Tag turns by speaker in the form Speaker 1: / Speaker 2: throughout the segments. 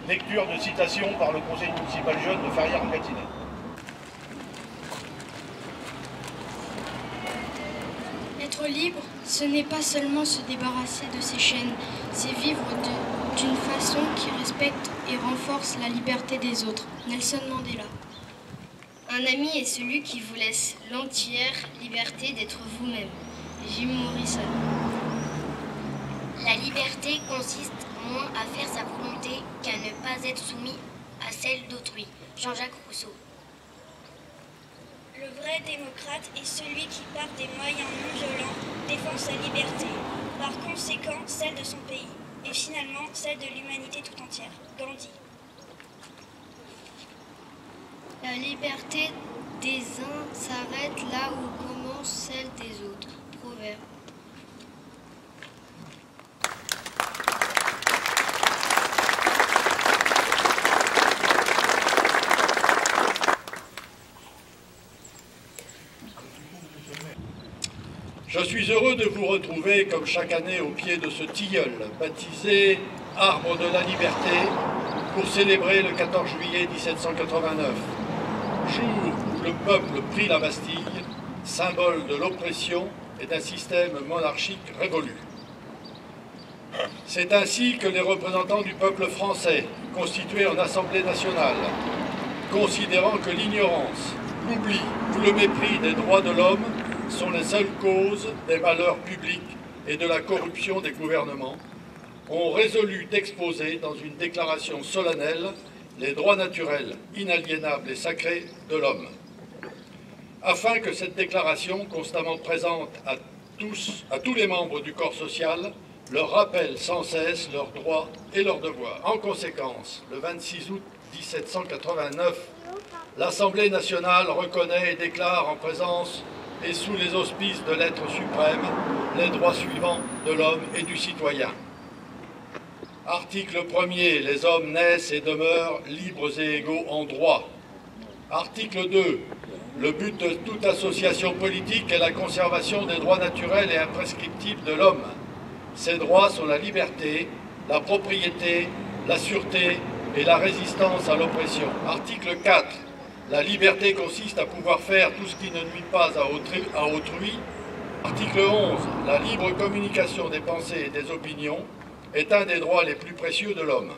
Speaker 1: Lecture de citation par le conseil municipal jeune de Ferrières-en-Gâtinais.
Speaker 2: Être libre, ce n'est pas seulement se débarrasser de ses chaînes, c'est vivre d'une façon qui respecte et renforce la liberté des autres. Nelson Mandela.
Speaker 3: Un ami est celui qui vous laisse l'entière liberté d'être vous-même. Jim Morrison. La liberté consiste moins à faire sa volonté qu'à ne pas être soumis à celle d'autrui. Jean-Jacques Rousseau.
Speaker 4: Le vrai démocrate est celui qui, par des moyens non violents, défend sa liberté, par conséquent celle de son pays, et finalement celle de l'humanité tout entière. Gandhi.
Speaker 3: La liberté des uns s'arrête là où commence celle des autres. Proverbe.
Speaker 1: Je suis heureux de vous retrouver, comme chaque année, au pied de ce tilleul, baptisé Arbre de la Liberté, pour célébrer le 14 juillet 1789, jour où le peuple prit la Bastille, symbole de l'oppression et d'un système monarchique révolu. C'est ainsi que les représentants du peuple français, constitués en Assemblée nationale, considérant que l'ignorance, l'oubli ou le mépris des droits de l'homme sont les seules causes des malheurs publics et de la corruption des gouvernements, ont résolu d'exposer dans une déclaration solennelle les droits naturels, inaliénables et sacrés de l'homme. Afin que cette déclaration, constamment présente à tous les membres du corps social, leur rappelle sans cesse leurs droits et leurs devoirs. En conséquence, le 26 août 1789, l'Assemblée nationale reconnaît et déclare en présence et sous les auspices de l'être suprême les droits suivants de l'homme et du citoyen. Article 1er, les hommes naissent et demeurent libres et égaux en droit. Article 2, le but de toute association politique est la conservation des droits naturels et imprescriptibles de l'homme. Ces droits sont la liberté, la propriété, la sûreté et la résistance à l'oppression. Article 4, la liberté consiste à pouvoir faire tout ce qui ne nuit pas à autrui. Article 11, la libre communication des pensées et des opinions est un des droits les plus précieux de l'homme.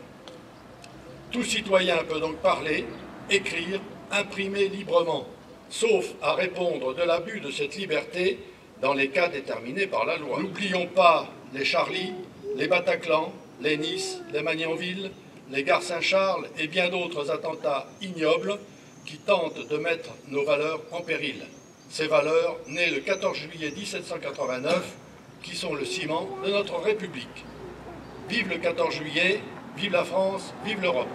Speaker 1: Tout citoyen peut donc parler, écrire, imprimer librement, sauf à répondre de l'abus de cette liberté dans les cas déterminés par la loi. N'oublions pas les Charlie, les Bataclan, les Nice, les Magnanville, les Gare Saint-Charles et bien d'autres attentats ignobles qui tentent de mettre nos valeurs en péril. Ces valeurs, nées le 14 juillet 1789, qui sont le ciment de notre République. Vive le 14 juillet, vive la France, vive l'Europe.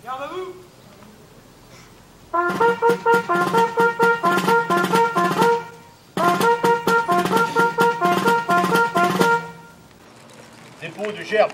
Speaker 5: Garde à vous.
Speaker 1: Dépôt du gerbe.